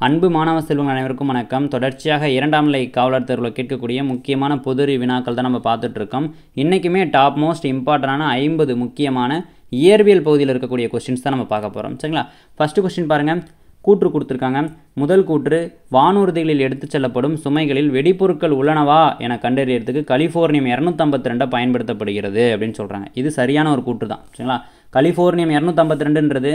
அன்பு மாணவ செல்வங்கள் அனைவருக்கும் வணக்கம். தொடர்ச்சியாக 2ஆம் நிலை காவலர் தேர்வில் கேட்கக்கூடிய முக்கியமான பொது வினாக்கள் தான் நம்ம பார்த்துட்டு இருக்கோம். இன்றைக்குமே டாப் மோஸ்ட் இம்பார்ட்டண்டான 50 முக்கியமான இயற்பியல் பகுதியில் இருக்கக்கூடிய கொஸ்டின்ஸ் தான் நம்ம பார்க்க போகிறோம். சரிங்களா? ஃபஸ்ட்டு கொஸ்டின் பாருங்கள். கூற்று கொடுத்துருக்காங்க. முதல் கூற்று, வானூர்திகளில் எடுத்துச் செல்லப்படும் சுமைகளில் வெடிப்பொருட்கள் உள்ளனவா என கண்டறியறதுக்கு கலிஃபோர்னியம் 252 பயன்படுத்தப்படுகிறது அப்படின்னு சொல்கிறாங்க. இது சரியான ஒரு கூற்று தான். சரிங்களா? கலிஃபோர்னியம் 252ன்றது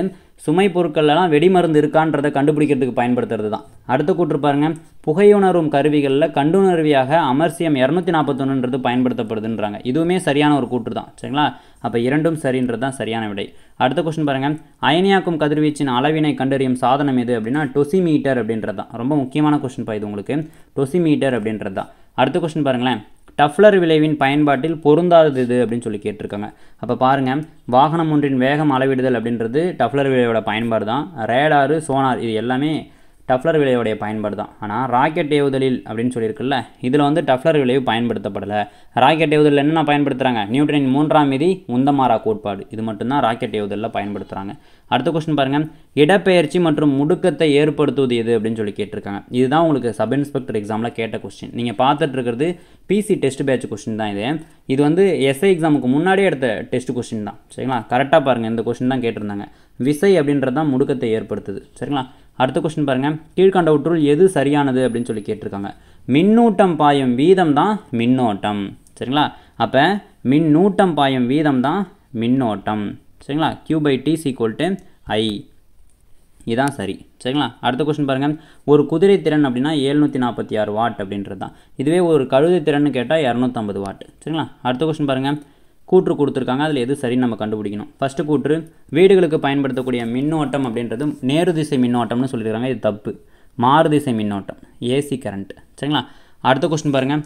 சுமை பொருட்கள்லாம் வெடிமருந்து இருக்கான்றதை கண்டுபிடிக்கிறதுக்கு பயன்படுத்துறது தான். அடுத்த கூற்று பாருங்கள். புகையுணரும் கருவிகளில் கண்டுணர்வியாக அமர்சியம் 241ன்றது பயன்படுத்தப்படுதுன்றாங்க. இதுவுமே சரியான ஒரு கூற்று தான். சரிங்களா? அப்போ இரண்டும் சரின்றது தான் சரியான விடை. அடுத்த கொஸ்டின் பாருங்கள். அயனியாக்கும் கதிர்வீச்சின் அளவினை கண்டறியும் சாதனம் எது அப்படின்னா டொசிமீட்டர் அப்படின்றது தான். ரொம்ப முக்கியமான கொஸ்டின் இது உங்களுக்கு. டொசிமீட்டர் அப்படின்றது தான். அடுத்த கொஸ்டின் பாருங்களேன். டஃப்ளர் விளைவின் பயன்பாட்டில் பொருந்தாதது இது அப்படின்னு சொல்லி கேட்டிருக்காங்க. அப்போ பாருங்கள், வாகனம் ஒன்றின் வேகம் அளவிடுதல் அப்படின்றது டஃப்ளர் விளைவோட பயன்பாடு தான். ரேடாரு, சோனார் இது எல்லாமே டஃப்ளர் விளைவுடைய பயன்பாடு தான். ஆனால் ராக்கெட் ஏவுதலில் அப்படின்னு சொல்லியிருக்குல்ல, இதில் வந்து டஃப்ளர் விளைவு பயன்படுத்தப்படலை. ராக்கெட் ஏவுதலில் என்னென்ன பயன்படுத்துகிறாங்க? நியூட்டனின் 3ஆம் விதி, உந்தமாரா கோட்பாடு, இது மட்டும்தான் ராக்கெட் ஏவுதலில் பயன்படுத்துகிறாங்க. அடுத்த கொஸ்டின் பாருங்கள். இடப்பெயர்ச்சி மற்றும் முடுக்கத்தை ஏற்படுத்துவது எது அப்படின்னு சொல்லி கேட்டிருக்காங்க. இதுதான் உங்களுக்கு சப் இன்ஸ்பெக்டர் எக்ஸாமில் கேட்ட கொஸ்டின். நீங்கள் பார்த்துட்டு இருக்கிறது பிசி டெஸ்ட் பேட்ச் கொஸ்டின் தான். இது வந்து எஸ்ஐ எக்ஸாமுக்கு முன்னாடியே எடுத்த டெஸ்ட் கொஸ்டின் தான். சரிங்களா? கரெக்டாக பாருங்கள், இந்த கொஸ்டின் தான் கேட்டிருந்தாங்க. விசை அப்படின்றது தான் முடுக்கத்தை ஏற்படுத்துது. சரிங்களா? அடுத்த கொஸ்டின் பாருங்கள். கீழ்கண்டவற்றுள் எது சரியானது அப்படின்னு சொல்லி கேட்டிருக்காங்க. மின்னூட்டம் பாயும் வீதம் தான் மின்னோட்டம். சரிங்களா? அப்போ மின்னூட்டம் பாயும் வீதம் தான் மின்னோட்டம். சரிங்களா? Q/T = I. இதுதான் சரி. சரிங்களா? அடுத்த கொஸ்டின் பாருங்கள். ஒரு குதிரை திறன் அப்படின்னா 746 வாட் அப்படின்றது தான். இதுவே ஒரு கழுதை திறன்னு கேட்டால் 250 வாட். சரிங்களா? அடுத்த கொஸ்டின் பாருங்கள். கூற்று கொடுத்துருக்காங்க. அதில் எது சரின்னு நம்ம கண்டுபிடிக்கணும். ஃபஸ்ட்டு கூற்று, வீடுகளுக்கு பயன்படுத்தக்கூடிய மின்னோட்டம் அப்படின்றது நேரு திசை மின்னோட்டம்னு சொல்லியிருக்காங்க. இது தப்பு. மாறுதிசை மின்னோட்டம், ஏசி கரண்ட். சரிங்களா? அடுத்த கொஸ்டின் பாருங்கள்.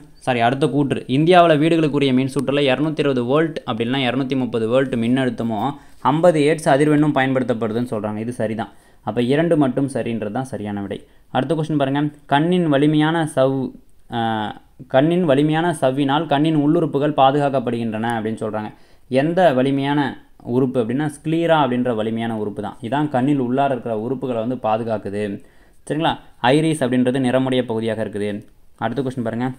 அடுத்த கூற்று, இந்தியாவில் வீடுகளுக்குரிய மின் சுற்றில் 220 வோல்ட் அப்படின்னா 230 வோல்ட் மின்னழுத்தமும் 50 ஹெர்ட்ஸ் அதிர்வெண்ணும் பயன்படுத்தப்படுதுன்னு சொல்கிறாங்க. இது சரிதான். அப்போ 2 மட்டும் சரின்றது தான் சரியான விடை. அடுத்த கொஸ்டின் பாருங்கள். கண்ணின் வலிமையான சவ்வினால் கண்ணின் உள்ளுறுப்புகள் பாதுகாக்கப்படுகின்றன அப்படின்னு சொல்கிறாங்க. எந்த வலிமையான உறுப்பு அப்படின்னா ஸ்க்ளீரா அப்படின்ற வலிமையான உறுப்பு தான். இதான் கண்ணில் உள்ளார இருக்கிற உறுப்புகளை வந்து பாதுகாக்குது. சரிங்களா? ஐரிஸ் அப்படின்றது நிறமுடைய பகுதியாக இருக்குது. அடுத்த கொஸ்டின் பாருங்கள்.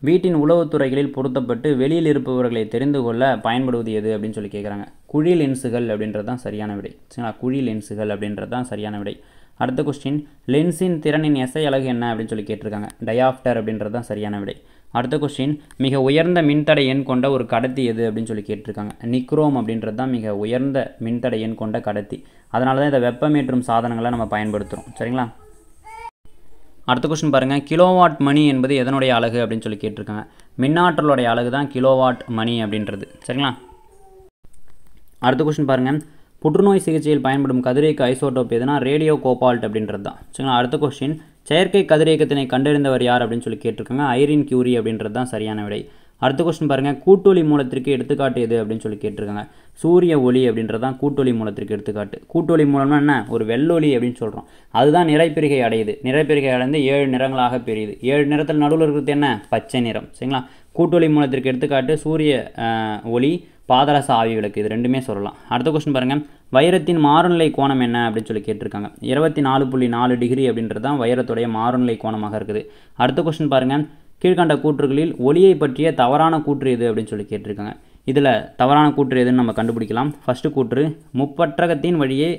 வீட்டின் உளவுத்துறைகளில் பொருத்தப்பட்டு வெளியில் இருப்பவர்களை தெரிந்து கொள்ள பயன்படுவது எது அப்படின்னு சொல்லி கேட்குறாங்க. குழி லென்ஸுகள் அப்படின்றது தான் சரியான விடை. சரிங்களா? குழி லென்ஸுகள் அப்படின்றது தான் சரியான விடை. அடுத்த கொஸ்டின், லென்ஸின் திறனின் எஸ்ஐ அலகு என்ன அப்படின்னு சொல்லி கேட்டிருக்காங்க. டயாப்டர் அப்படின்றது தான் சரியான விடை. அடுத்த கொஸ்டின், மிக உயர்ந்த மின்தடை எண் கொண்ட ஒரு கடத்தி எது அப்படின்னு சொல்லி கேட்டிருக்காங்க. நிக்ரோம் அப்படின்றது தான் மிக உயர்ந்த மின்தடை எண் கொண்ட கடத்தி. அதனால தான் இதை வெப்பமேற்றும் சாதனங்களை நம்ம பயன்படுத்துகிறோம். சரிங்களா? அடுத்த கொஸ்டின் பாருங்கள். கிலோவாட் மணி என்பது எதனுடைய அலகு அப்படின்னு சொல்லி கேட்டிருக்காங்க. மின்னாற்றலுடைய அலகு தான் கிலோவாட் மணி அப்படின்றது. சரிங்களா? அடுத்த கொஸ்டின் பாருங்கள். புற்றுநோய் சிகிச்சையில் பயன்படும் கதிரியக்க ஐசோட்டோப் எதுனா ரேடியோ கோபால்ட் அப்படின்றது தான். சரிங்களா? அடுத்த கொஸ்டின், செயற்கை கதிரியக்கத்தினை கண்டறிந்தவர் யார் அப்படின்னு சொல்லி கேட்டிருக்காங்க. ஐரின் கியூரி அப்படின்றது தான் சரியான விடை. அடுத்த கொஸ்டின் பாருங்கள். கூட்டொளி மூலத்திற்கு எடுத்துக்காட்டு எது அப்படின்னு சொல்லி கேட்டிருக்காங்க. சூரிய ஒளி அப்படின்றது தான் கூட்டொளி மூலத்திற்கு எடுத்துக்காட்டு. கூட்டொளி மூலம்னா என்ன? ஒரு வெள்ளொளி அப்படின்னு சொல்கிறோம். அதுதான் நிறைப்பிரிகை அடையுது. நிறைப்பிரிகை அடைந்து 7 நிறங்களாக பிரியுது. 7 நிறத்தில் நடுவில் இருக்கிறது என்ன? பச்சை நிறம். சரிங்களா? கூட்டொளி மூலத்திற்கு எடுத்துக்காட்டு சூரிய ஒளி, பாதரச ஆவி விளக்கு, இது ரெண்டுமே சொல்லலாம். அடுத்த கொஸ்டின் பாருங்கள். வைரத்தின் மாறுநிலை கோணம் என்ன அப்படின்னு சொல்லி கேட்டிருக்காங்க. 24.4 டிகிரி அப்படின்றது தான் வைரத்துடைய மாறுநிலை கோணமாக இருக்குது. அடுத்த கொஸ்டின் பாருங்கள். கீழ்கண்ட கூற்றுகளில் ஒளியை பற்றிய தவறான கூற்று எது அப்படின்னு சொல்லி கேட்டிருக்காங்க. இதில் தவறான கூற்று எதுன்னு நம்ம கண்டுபிடிக்கலாம். ஃபஸ்ட்டு கூற்று, முப்பட்டகத்தின் வழியே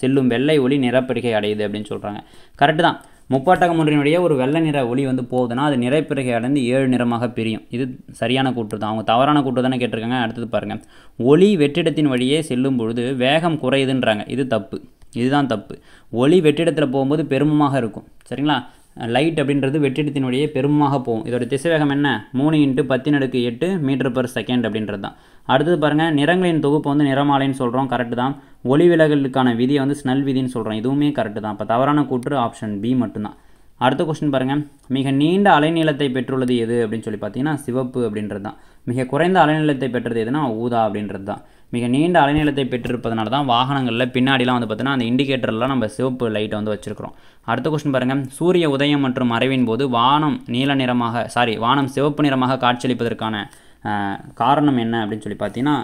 செல்லும் வெள்ளை ஒளி நிறப்பிரிகை அடையுது அப்படின்னு சொல்கிறாங்க. கரெக்டு தான். முப்பட்டகம் ஒன்றின் வழியே ஒரு வெள்ளை நிற ஒளி வந்து போகுதுன்னா அது நிறைப்பிரிகை அடைந்து 7 நிறமாக பிரியும். இது சரியான கூற்று தான். அவங்க தவறான கூற்று தானே கேட்டிருக்காங்க. அடுத்தது பாருங்கள். ஒளி வெற்றிடத்தின் வழியே செல்லும் பொழுது வேகம் குறையுதுன்றாங்க. இது தப்பு. இதுதான் தப்பு. ஒளி வெற்றிடத்தில் போகும்போது பெருமமாக இருக்கும். சரிங்களா? லைட் அப்படின்றது வெற்றிடத்தின் வழியே பெருமமாக போகும். இதோட திசைவேகம் என்ன? 3 × 10⁸ மீட்டர்/செகண்ட் அப்படின்றது தான். அடுத்தது பாருங்கள். நிறங்களின் தொகுப்பு வந்து நிறமாலைன்னு சொல்கிறோம். கரெக்டு தான். ஒளி விலகலுக்கான விதியை வந்து ஸ்னெல் விதின்னு சொல்கிறோம். இதுவுமே கரெக்டு தான். அப்போ தவறான கூற்று ஆப்ஷன் பி மட்டும்தான். அடுத்த கொஸ்டின் பாருங்கள். மிக நீண்ட அலைநீளத்தை பெற்றுள்ளது எது அப்படின்னு சொல்லி பார்த்தீங்கன்னா சிவப்பு அப்படின்றது தான். மிக குறைந்த அலைநீளத்தை பெற்றது எதுனா ஊதா அப்படின்றது தான். மிக நீண்ட அலைநீளத்தை பெற்றிருப்பதனால தான் வாகனங்களில் பின்னாடிலாம் வந்து பார்த்தீங்கன்னா அந்த இண்டிகேட்டர்லாம் நம்ம சிவப்பு லைட்டை வந்து வச்சுருக்கிறோம். அடுத்த கொஸ்டின் பாருங்கள். சூரிய உதயம் மற்றும் மறைவின் போது வானம் சிவப்பு நிறமாக காட்சியளிப்பதற்கான காரணம் என்ன அப்படின்னு சொல்லி பார்த்தீங்கன்னா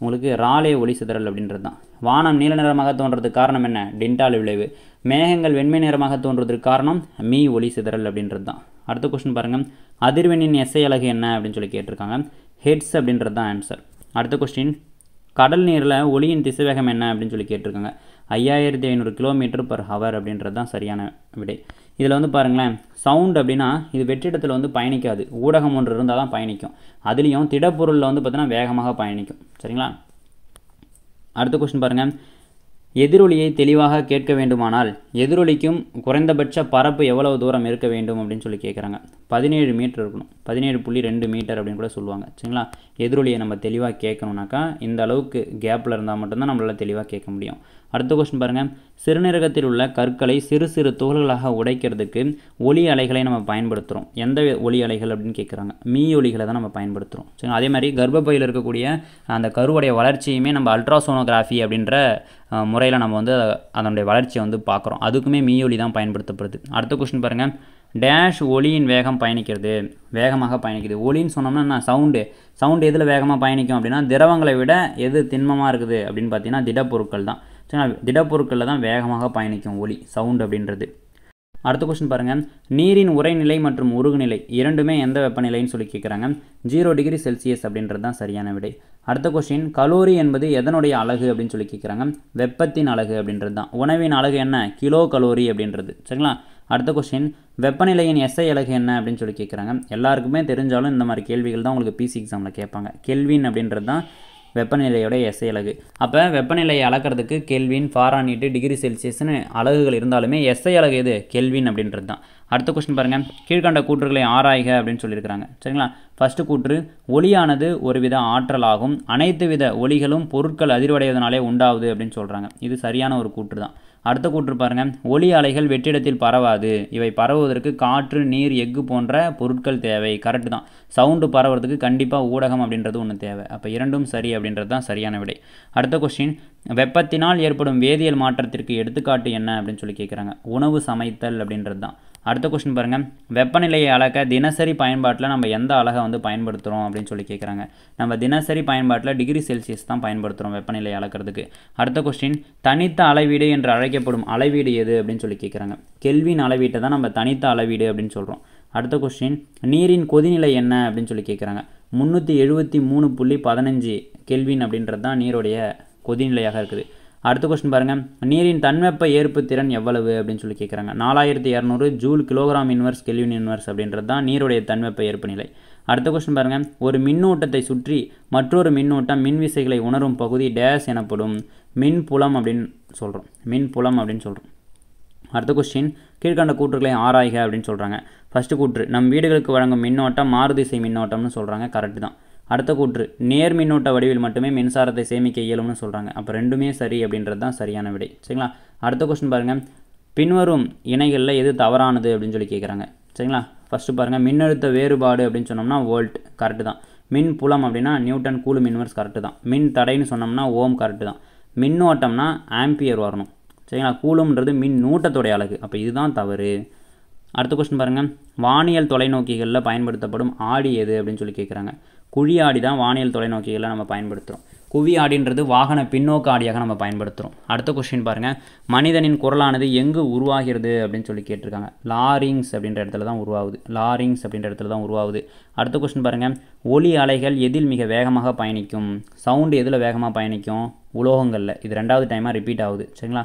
உங்களுக்கு ராலே ஒளி சிதறல் அப்படின்றது தான். வானம் நீல நிறமாக தோன்றதுக்கு காரணம் என்ன? டிண்டால் விளைவு. மேகங்கள் வெண்மை நிறமாக தோன்றுவதற்கு காரணம் மீ ஒளி சிதறல் அப்படின்றது தான். அடுத்த கொஸ்டின் பாருங்கள், அதிர்வெண்ணின் எஸ்ஐ அலகு என்ன அப்படின்னு சொல்லி கேட்டிருக்காங்க. ஹெட்ஸ் அப்படின்றது தான் ஆன்சர். அடுத்த கொஸ்டின், கடல் நீரில் ஒளியின் திசைவேகம் என்ன அப்படின்னு சொல்லி கேட்டிருக்காங்க. 5500 km/h அப்படின்றது தான் சரியான விடை. இதில் வந்து பாருங்களேன், சவுண்ட் அப்படின்னா இது வெற்றிடத்தில் வந்து பயணிக்காது, ஊடகம் ஒன்று இருந்தால் தான் பயணிக்கும். அதுலேயும் திடப்பொருளில் வந்து பார்த்தீங்கன்னா வேகமாக பயணிக்கும். சரிங்களா? அடுத்த கொஸ்டின் பாருங்கள், எதிரொலியை தெளிவாக கேட்க வேண்டுமானால் எதிரொலிக்கும் குறைந்தபட்ச பரப்பு எவ்வளவு தூரம் இருக்க வேண்டும் அப்படின்னு சொல்லி கேட்குறாங்க. 17 மீட்டர் இருக்கணும். 17.2 மீட்டர் அப்படின்னு கூட சொல்லுவாங்க. சரிங்களா? எதிரொலியை நம்ம தெளிவாக கேட்கணுன்னாக்கா இந்த அளவுக்கு கேப்பில் இருந்தால் மட்டும்தான் நம்மளால் தெளிவாக கேட்க முடியும். அடுத்த கொஸ்டின் பாருங்கள், சிறுநீரகத்தில் உள்ள கற்களை சிறு சிறு துகள்களாக உடைக்கிறதுக்கு ஒலி அலைகளை நம்ம பயன்படுத்துகிறோம். எந்த ஒலி அலைகள் அப்படின்னு கேட்குறாங்க. மீ ஒலிகளை தான் நம்ம பயன்படுத்துகிறோம். சரிங்களா? அதே மாதிரி கர்ப்பப்பையில் இருக்கக்கூடிய அந்த கருவுடைய வளர்ச்சியுமே நம்ம அல்ட்ராசோனோகிராஃபி அப்படின்ற முறையில் நம்ம வந்து அதனுடைய வளர்ச்சியை வந்து பார்க்குறோம். அதுக்குமே மீ ஒலி தான் பயன்படுத்தப்படுது. அடுத்த கொஸ்டின் பாருங்கள், டேஷ் ஒலியின் வேகம் பயணிக்கிறது, வேகமாக பயணிக்குது. ஒலின்னு சொன்னோம்னா என்ன? சவுண்டு எதில் வேகமாக பயணிக்கும் அப்படின்னா திரவங்களை விட எது திண்மமாக இருக்குது அப்படின்னு பார்த்தீங்கன்னா திடப்பொருட்கள் தான். சரிங்களா? திடப்பொருட்களில் தான் வேகமாக பயணிக்கும் ஒலி, சவுண்ட் அப்படின்றது. அடுத்த கொஸ்டின் பாருங்கள், நீரின் உறைநிலை மற்றும் உருகுநிலை இரண்டுமே எந்த வெப்பநிலைன்னு சொல்லி கேட்குறாங்க. 0 டிகிரி செல்சியஸ் அப்படின்றது தான் சரியான விடை. அடுத்த கொஸ்டின், கலோரி என்பது எதனுடைய அலகு அப்படின்னு சொல்லி கேட்குறாங்க. வெப்பத்தின் அலகு அப்படின்றது தான். உணவின் அலகு என்ன? கிலோ கலோரி அப்படின்றது. சரிங்களா? அடுத்த கொஸ்டின், வெப்பநிலையின் எஸ்ஐ அலகு என்ன அப்படின்னு சொல்லி கேட்குறாங்க. எல்லாருக்குமே தெரிஞ்சாலும் இந்த மாதிரி கேள்விகள் தான் உங்களுக்கு பிசி எக்ஸாமில் கேட்பாங்க. கெல்வின் அப்படின்றது தான் வெப்பநிலையோட எஸ்ஐ அலகு. அப்போ வெப்பநிலையை அளக்கிறதுக்கு கெல்வின், ஃபாரானீட்டு, டிகிரி செல்சியஸ்னு அலகுகள் இருந்தாலுமே எஸ்ஐ அலகு எது? கெல்வின் அப்படின்றது தான். அடுத்த கொஸ்டின் பாருங்கள், கீழ்கண்ட கூற்றுகளை ஆராய்க அப்படின்னு சொல்லியிருக்கிறாங்க. சரிங்களா? ஃபஸ்ட்டு கூற்று, ஒளியானது ஒருவித ஆற்றலாகும், அனைத்து வித ஒளிகளும் பொருட்கள் அதிர்வடைவதனாலே உண்டாகுது அப்படின்னு சொல்கிறாங்க. இது சரியான ஒரு கூற்று தான். அடுத்த கூற்று பாருங்கள், ஒளி அலைகள் வெற்றிடத்தில் பரவாது, இவை பரவுவதற்கு காற்று, நீர், எஃகு போன்ற பொருட்கள் தேவை. கரெக்டு தான். சவுண்டு பரவுறதுக்கு கண்டிப்பாக ஊடகம் அப்படின்றது ஒன்று தேவை. அப்போ இரண்டும் சரி அப்படின்றது தான் சரியான விடை. அடுத்த கொஸ்டின், வெப்பத்தினால் ஏற்படும் வேதியியல் மாற்றத்திற்கு எடுத்துக்காட்டு என்ன அப்படின்னு சொல்லி கேட்குறாங்க. உணவு சமைத்தல் அப்படின்றது தான். அடுத்த கொஸ்டின் பாருங்கள், வெப்பநிலையை அளக்க தினசரி பயன்பாட்டில் நம்ம எந்த அலகை வந்து பயன்படுத்துகிறோம் அப்படின்னு சொல்லி கேட்குறாங்க. நம்ம தினசரி பயன்பாட்டில் டிகிரி செல்சியஸ் தான் பயன்படுத்துகிறோம் வெப்பநிலையை அளக்கிறதுக்கு. அடுத்த கொஸ்டின், தனித்த அளவீடு என்று அழைக்கப்படும் அளவீடு எது அப்படின்னு சொல்லி கேட்குறாங்க. கெல்வின் அளவீட்டை தான் நம்ம தனித்த அளவீடு அப்படின்னு சொல்கிறோம். அடுத்த கொஸ்டின், நீரின் கொதிநிலை என்ன அப்படின்னு சொல்லி கேட்குறாங்க. 373.15 கெல்வின் அப்படின்றது தான் நீருடைய கொதிநிலையாக இருக்குது. அடுத்த கொஸ்டின் பாருங்கள், நீரின் தன்வெப்ப ஏற்பு திறன் எவ்வளவு அப்படின்னு சொல்லி கேட்குறாங்க. 4200 joule kilogram inverse kelvin inverse அப்படின்றது தான் நீருடைய தன்வெப்ப ஏற்பு நிலை. அடுத்த கொஸ்டின் பாருங்கள், ஒரு மின்னூட்டத்தை சுற்றி மற்றொரு மின்னூட்டம் மின்விசைகளை உணரும் பகுதி டேஸ் எனப்படும். மின்புலம் அப்படின்னு சொல்கிறோம். மின்புலம் அப்படின்னு சொல்கிறோம். அடுத்த கொஸ்டின், கீழ்கண்ட கூற்றுகளை ஆராய்க அப்படின்னு சொல்கிறாங்க. ஃபஸ்ட்டு கூற்று, நம் வீடுகளுக்கு வழங்கும் மின்னோட்டம் மாறுதிசை மின்னோட்டம்னு சொல்கிறாங்க. கரெக்டு தான். அடுத்த கூற்று, நேர் மின்னோட்ட வடிவில் மட்டுமே மின்சாரத்தை சேமிக்க இயலும்னு சொல்கிறாங்க. அப்போ ரெண்டுமே சரி அப்படின்றது தான் சரியான விடை. சரிங்களா? அடுத்த கொஸ்டின் பாருங்கள், பின்வரும் இணைகளில் எது தவறானது அப்படின்னு சொல்லி கேட்குறாங்க. சரிங்களா? ஃபஸ்ட்டு பாருங்கள், மின்னழுத்த வேறுபாடு அப்படின்னு சொன்னோம்னா வோல்ட். கரெக்டு தான். மின் புலம் அப்படின்னா நியூட்டன் கூலும் இன்வர்ஸ். கரெக்டு தான். மின் தடைன்னு சொன்னோம்னா ஓம். கரெக்டு தான். மின்னோட்டம்னா ஆம்பியர் வரணும். சரிங்களா? கூலும்ன்றது மின் நூட்டத்தோடைய அலகு. அப்போ இதுதான் தவறு. அடுத்த கொஸ்டின் பாருங்கள், வானியல் தொலைநோக்கிகளில் பயன்படுத்தப்படும் ஆடி எது அப்படின்னு சொல்லி கேட்குறாங்க. குழி ஆடி தான் வானியல் தொலைநோக்கிகளில் நம்ம பயன்படுத்துகிறோம். குவி ஆடின்றது வாகன பின்னோக்கு ஆடியாக நம்ம பயன்படுத்துகிறோம். அடுத்த கொஸ்டின் பாருங்கள், மனிதனின் குரலானது எங்கு உருவாகிறது அப்படின்னு சொல்லி கேட்டிருக்காங்க. லாரிங்ஸ் அப்படின்ற இடத்துல தான் உருவாகுது. லாரிங்ஸ் அப்படின்ற இடத்துல தான் உருவாகுது. அடுத்த கொஸ்டின் பாருங்கள், ஒலி அலைகள் எதில் மிக வேகமாக பயணிக்கும்? சவுண்டு எதில் வேகமாக பயணிக்கும்? உலோகங்களில். இது 2வது டைமாக ரிப்பீட் ஆகுது. சரிங்களா?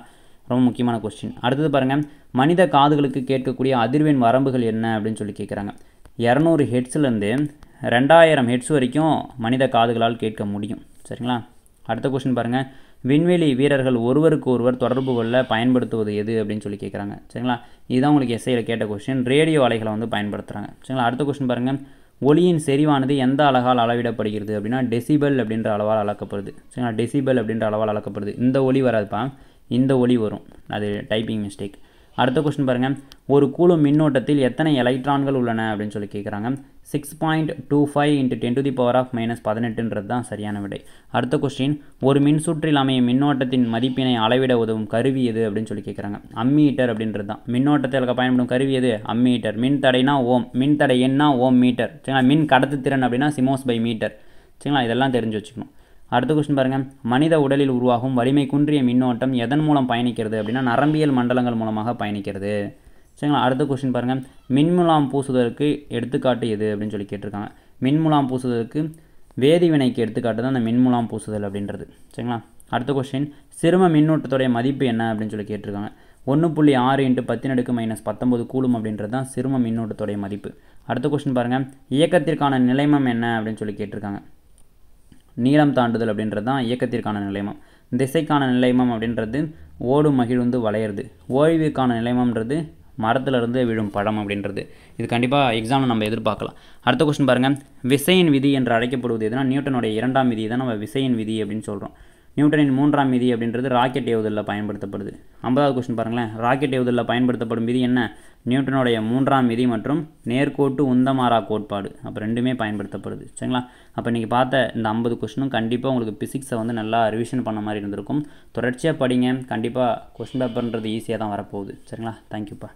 ரொம்ப முக்கியமான கொஸ்டின். அடுத்தது பாருங்கள், மனித காதுகளுக்கு கேட்கக்கூடிய அதிர்வெண் வரம்புகள் என்ன அப்படின்னு சொல்லி கேட்குறாங்க. 200 ஹெட்ஸ்லேருந்து 2000 ஹெட்ஸ் வரைக்கும் மனித காதுகளால் கேட்க முடியும். சரிங்களா? அடுத்த கொஸ்டின் பாருங்கள், விண்வெளி வீரர்கள் ஒருவருக்கு ஒருவர் தொடர்பு கொள்ள பயன்படுத்துவது எது அப்படின்னு சொல்லி கேட்குறாங்க. சரிங்களா? இதுதான் உங்களுக்கு எஸ்ஐயில் கேட்ட கொஸ்டின். ரேடியோ அலைகளை வந்து பயன்படுத்துகிறாங்க. சரிங்களா? அடுத்த கொஸ்டின் பாருங்கள், ஒலியின் செறிவானது எந்த அலகால் அளவிடப்படுகிறது அப்படின்னா டெசிபல் அப்படின்ற அளவால் அளக்கப்படுது. சரிங்களா? டெசிபல் அப்படின்ற அளவால் அளக்கப்படுது. இந்த ஒலி வராதுப்பா, இந்த ஒலி வரும். அது டைப்பிங் மிஸ்டேக். அடுத்த கொஸ்டின் பாருங்கள், ஒரு கூலும் மின்னோட்டத்தில் எத்தனை எலக்ட்ரான்கள் உள்ளன அப்படின்னு சொல்லி கேட்குறாங்க. 6.25 × 10⁻⁻18ன்றது தான் சரியான விடை. அடுத்த கொஸ்டின், ஒரு மின்சுற்றில் அமையும் மின்னோட்டத்தின் மதிப்பினை அளவிட உதவும் கருவி எது அப்படின்னு சொல்லி கேட்குறாங்க. அம்மீட்டர் அப்படின்றது தான். மின்னோட்டத்தில் பயன்படும் கருவி எது? அம்மீட்டர். மின் தடைனா ஓம். மின் தடை என்னா ஓம் மீட்டர். சரிங்களா? மின் கடத்துத்திறன் அப்படின்னா சிமோஸ் பை மீட்டர். சரிங்களா? இதெல்லாம் தெரிஞ்சு வச்சுக்கணும். அடுத்த கொஸ்டின் பாருங்கள், மனித உடலில் உருவாகும் வலிமை குன்றிய மின்னோட்டம் எதன் மூலம் பயணிக்கிறது அப்படின்னா நரம்பியல் மண்டலங்கள் மூலமாக பயணிக்கிறது. சரிங்களா. அடுத்த கொஸ்டின் பாருங்கள், மின்முலாம் பூசுதலுக்கு எடுத்துக்காட்டு எது அப்படின்னு சொல்லி கேட்டிருக்காங்க. மின்முலாம் பூசுதலுக்கு வேதிவினைக்கு எடுத்துக்காட்டு தான் அந்த மின்முலாம் பூசுதல் அப்படின்றது. சரிங்களா. அடுத்த கொஸ்டின், சிறும மின்னூட்டத்துடைய மதிப்பு என்ன அப்படின்னு சொல்லி கேட்டிருக்காங்க. 1.6 × 10⁻⁻19 கூலும் அப்படின்றது தான் சிறும மின்னூட்டத்துடைய மதிப்பு. அடுத்த கொஸ்டின் பாருங்கள், இயக்கத்திற்கான நிலைமம் என்ன அப்படின்னு சொல்லி கேட்டிருக்காங்க. நீளம் தாண்டுதல் அப்படின்றது தான் இயக்கத்திற்கான நிலைமம். திசைக்கான நிலைமம் அப்படின்றது ஓடும் மகிழ்ந்து வளையிறது. ஓய்வுக்கான நிலைமம்ன்றது மரத்திலிருந்து விழும் பழம் அப்படின்றது. இது கண்டிப்பாக எக்ஸாமில் நம்ம எதிர்பார்க்கலாம். அடுத்த கொஸ்டின் பாருங்கள், விசையின் விதி என்று அழைக்கப்படுவது எதுனா நியூட்டனுடைய 2ஆம் விதி தான் நம்ம விசையின் விதி அப்படின்னு சொல்கிறோம். நியூட்டனின் 3ஆம் விதி அப்படின்றது ராக்கெட் ஏவுதலில் பயன்படுத்தப்படுது. 50வது கொஸ்டின் பாருங்களேன், ராக்கெட் ஏவுதலில் பயன்படுத்தப்படும் விதி என்ன? நியூட்டனுடைய 3ஆம் விதி மற்றும் நேர்கோட்டு உந்தமாறா கோட்பாடு. அப்போ ரெண்டுமே பயன்படுத்தப்படுது. சரிங்களா. அப்போ இன்றைக்கி பார்த்த இந்த 50 கொஸ்டினும் கண்டிப்பாக உங்களுக்கு பிசிக்ஸை வந்து நல்லா ரிவிஷன் பண்ண மாதிரி இருந்திருக்கும். தொடர்ச்சியாக படிங்க, கண்டிப்பாக கொஸ்டின் பேப்பர்ன்றது ஈஸியாக தான் வரப்போகுது. சரிங்களா. தேங்க்யூப்பா.